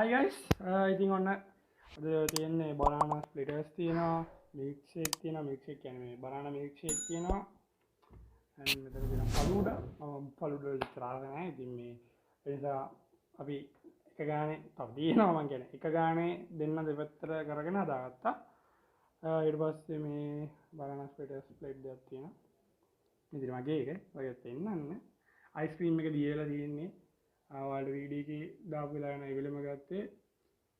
Hi guys, ඉතින් ඔන්න අද තියෙන්නේ banana splitters තියෙනවා, milkshake තියෙනවා, milkshake කියන්නේ මේ banana milkshake තියෙනවා. and මෙතන තියෙනවා falooda. falooda විතරක් නෑ. ඉතින් මේ ඒ නිසා අපි එක ගානේ තව තියෙනවා මං කියන්නේ. එක ගානේ දෙන්න දෙපැත්තට කරගෙන හදාගත්තා. ඊට පස්සේ මේ banana splitters plate දෙකක් තියෙනවා. ඉතින් මගේ එක ඔයත් එන්නන්න. ice cream එක දීලා තියෙන්නේ ආවල් වීඩියෝ එකේ දාපු වෙලාව නෑ ඉවෙලම ගත්තේ.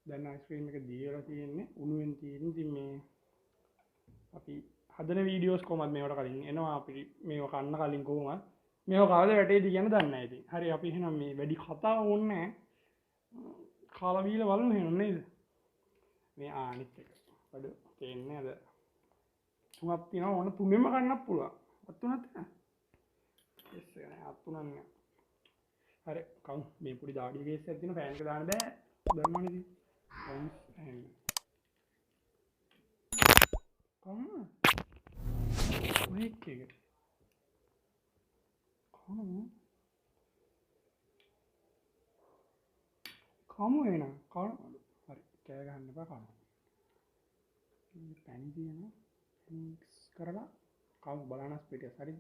දැන් ice cream එක දීලා තියෙන්නේ උණුවෙන් තියෙන. ඉතින් මේ අපි හදන වීඩියෝස් කොහමද මේවට කලින් එනවා අපි මේව කන්න කලින් කොහොමද මේව කවද වැටේද කියන දන්නේ නැහැ. ඉතින් හරි අපි එහෙනම් මේ වැඩි කතා ඕනේ නැහැ. කාලා බීලා බලමු එහෙනම් නේද? මේ අනිත් එක. බඩ තේන්නේ අද තුනක් තියෙනවා. ඕන තුනෙම කන්නත් පුළුවන්. අත් තුනක් තියෙනවා. yes නෑ අත් තුනක් නෑ. හරි කවුන් මේ පොඩි දාඩිය කේස් එකක් තියෙන ෆෑන් එක දාන්න බෑ. දන්නවනේ ඉතින්. කවුන් මේක එක කමු එන කන හරි කෑ ගන්න එපා කන මේ පැණි තියෙනවා මික්ස් කරලා කමු බලන්න ස්පීඩ් හරි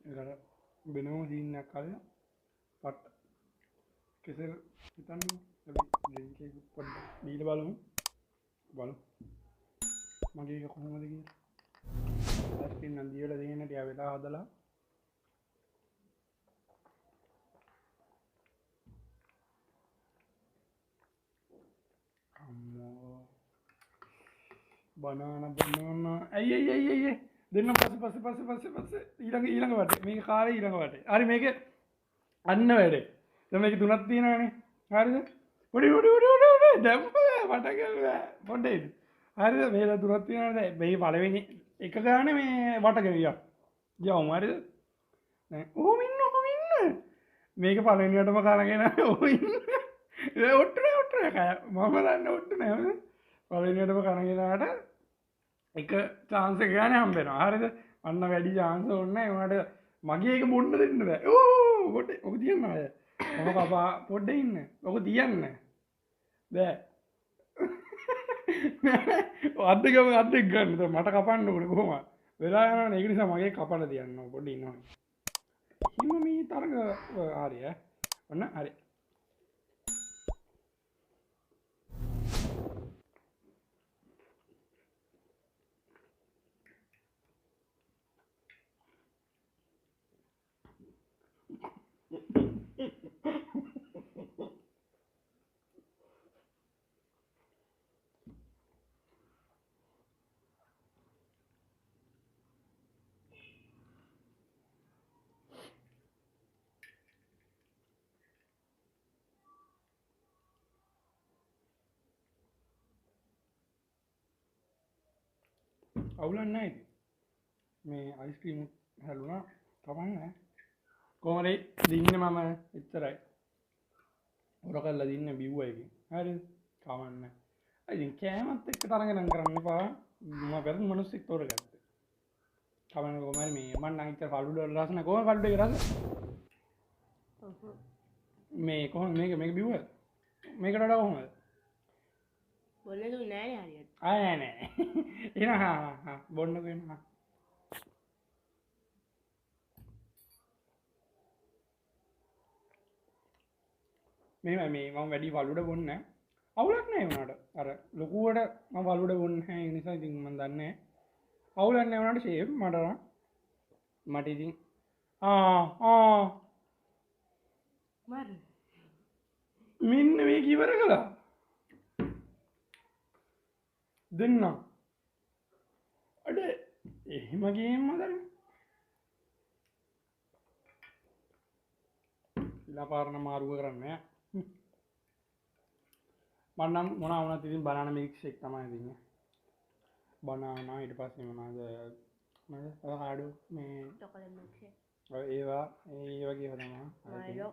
ඒකට වෙනම සීන් එකක් අල්ලලා පට් කෙසෙල් හිතන්නේ අපි ඩ්‍රින්ක් එක පොඩ්ඩක් දීලා බලමු මගේ එක කොහොමද කියලා ඇස්කින් නම් දීලා දෙන්න ටික වෙලා හදලා අම්මෝ banana අයිය දෙන්න පස්සේ ඊළඟ වටේ මේක කාලේ ඊළඟ වටේ හරි මේක අන්න වැඩේ දැන් මේක තුනක් තියෙනවානේ හරිද පොඩි දැන් වට ගල්ලා පොඩ්ඩේ හරිද මේක තුනක් තියෙනවානේ දැන් මේ පළවෙනි එක ගානේ මේ වට ගෙනියක් යවමු හරිද දැන් ඕම ඉන්න මේක පළවෙනියටම කරගෙන ඕම ඉන්න ඔට්ටුනේ කය මම දන්නේ ඔට්ටුනේ පළවෙනියටම කරගෙනාට එක chance එක ගන්න හම්බ වෙනවා. හරිද? අන්න වැඩි chance ඕනේ නැහැ. උනාට මගේ එක බොන්න දෙන්න බෑ. ඕ පොඩේ ඔක තියන්න අය. මම කපා පොඩ්ඩේ ඉන්න. ඔක තියන්න. බෑ. අද්දකම අද්දෙක් ගන්න. මට කපන්න ඕනේ කොහොමද? වෙලා යනවනේ. ඒක නිසා මගේ කපලා තියන්න ඕන පොඩ්ඩේ ඉන්නවා. හිම මේ තරග හරි ඈ. ඔන්න හරි. අවුලක් නැහැ ඉතින්. මේ අයිස් ක්‍රීම් හැලුණා කමන්නේ. කොහොමද දින්නේ මම එච්චරයි. හොර කරලා දින්නේ බිව්ව එකකින්. හරිද? කමන්නේ. ඉතින් කෑමත් එක්ක තරඟනම් කරන්න එපා. මම වැරදි මිනිස්සෙක් තෝරගත්තා. කමන්නේ කොහමද මේ මම නම් ඉතින් falooda වල රස නැහැ. කොහොමද falooda එකේ රස? මේ කොහොමද මේක බිව්වද? මේකට වඩා කොහොමද? बोलने तो नया नहीं आ रही है නෑ එන හා බොන්නකෝ එන මේ මම වැඩි falooda බොන්නේ නැහැ අවුලක් නැහැ උනාට අර ලොකුවට මම falooda බොන්නේ නැහැ ඒ නිසා ඉතින් මම දන්නේ නැහැ අවුලක් නැහැ උනාට ෂේප් මට ඉතින් मर මෙන්න මේක ඉවර කළා දෙන්න අඩ එහෙම ගේම් මදර ඉලාපාරණ මාරුව කරන්න මන්නම් මොන වුණත් ඉතින් බනාන මිල්ක්ෂේක් තමයි දෙන්නේ බනානා ඊට පස්සේ මොනවාද ආඩු මේ chocolate milkshake ඒවා ඒ වගේ තමයි Milo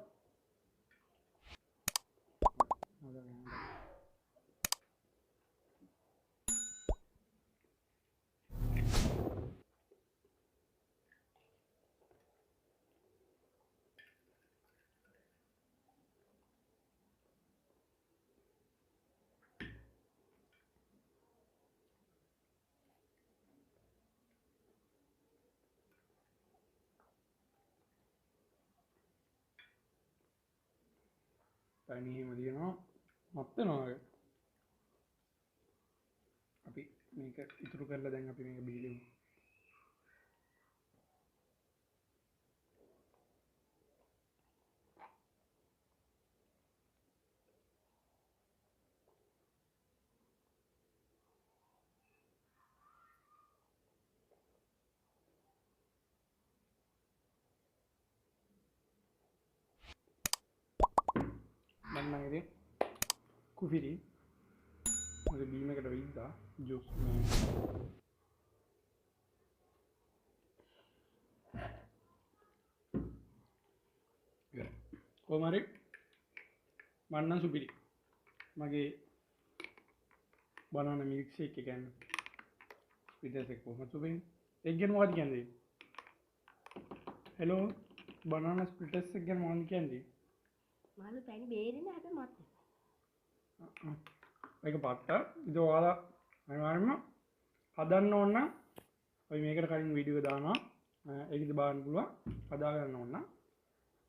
තනියම දිනනවා මත් වෙනවා අපි මේක ඉතුරු කරලා දැන් අපි මේක බීලෙමු මන්නගේ කුපිරි මගේ බීමකට විද්දා ජුස් කොහමරි මන්නම් සුපිරි මගේ බනාන මිල්ක්ෂේක් එක ගන්න Fritters එක කොහොමද සුපිරි ඒක ගැන මොකක්ද කියන්නේ හෙලෝ බනාන Fritters එක ගැන මොකක්ද කියන්නේ මාළු පැණි බේරෙන්න හැබැයි මත් ඒක පට්ට ඉතින් ඔයාලා අනිවාර්යයෙන්ම හදන්න ඕන නම් අපි මේකට කලින් වීඩියෝ එක දානවා ඒක ඉතින් බලන්න පුළුවන් හදා ගන්න ඕන නම්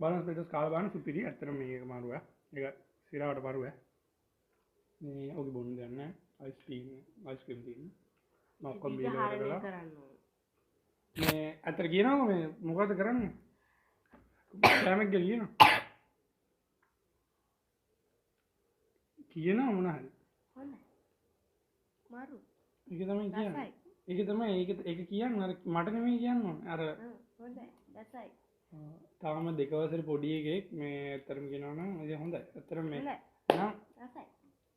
බනාන Fritters කාලා බලන්න සුපිරි ඇත්තටම මේක මාරුව ඒක සිරාවට පරුව මේ ඔගේ බොන්න දෙයක් නැහැ අයිස්ක්‍රීම් තියෙන මම ඔක්කොම බීලා කරලා කරන්න මේ අතර කියනවා මේ මොකද කරන්නේ කැමෙක් ගිය කියනවා කියනවා මොන හරි හොඳයි මාරු ඒක තමයි කියන්නේ ඒක තමයි ඒක කියන්නේ අර මට නෙමෙයි කියන්නේ අර හොඳයි දැසයි තාම දෙක වසරේ පොඩි එකෙක් මේ ඇත්තටම කියනවා නම් ඉතින් හොඳයි ඇත්තටම මේ නෑ දැසයි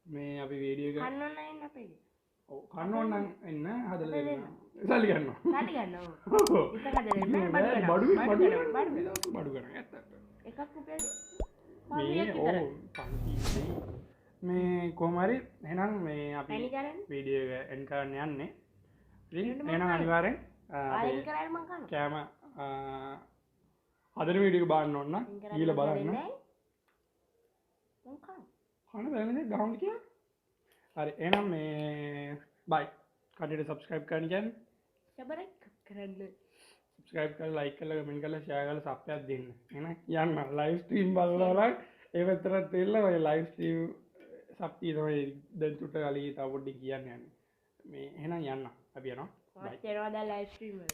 මේ අපි වීඩියෝ එක කන්න ඕන නෑ අපේ ඔව් කන්න ඕන නම් එන්න හදලා දෙන්න සල්ලි ගන්නවා සල්ලි ගන්නවා ඉත හදලා දෙන්න බඩු කරනවා ඇත්තට එකක් රුපියල් මේ ඔව් 500 මේ කොහොම හරි එහෙනම් මේ අපි වීඩියෝ එක එන්ඩ් කරන්න යන්නේ ඉතින් එහෙනම් අනිවාර්යෙන් ආයෙත් කරාම මම කනවා කැම හදන වීඩියෝ එක බලන්න ඕන නම් ඊළඟ බලන්න මම කනවා කන බැලුනේ ගහන්න කියලා හරි එහෙනම් මේ බයි කඩේට subscribe කරන්න කියන්නේ සබරක් කරන්න subscribe කරලා like කරලා comment කරලා share කරලා සබ් එකක් දෙන්න එහෙනම් යන්න live stream බලලා ඒ විතරක් තෙල්ල ඔය live stream සබ් තමයි දැන් චුට්ට කලින් තව පොඩ්ඩක් කියන්න යන්නේ මේ එහෙනම් යන්න අපි යනවා මම කරනවා දැන් live stream වල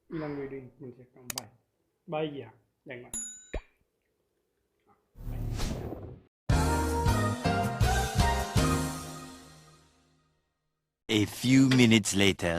ඊළඟ වීඩියෝ ඉක්මනට check කරමු bye bye ගියා දැන් A few minutes later.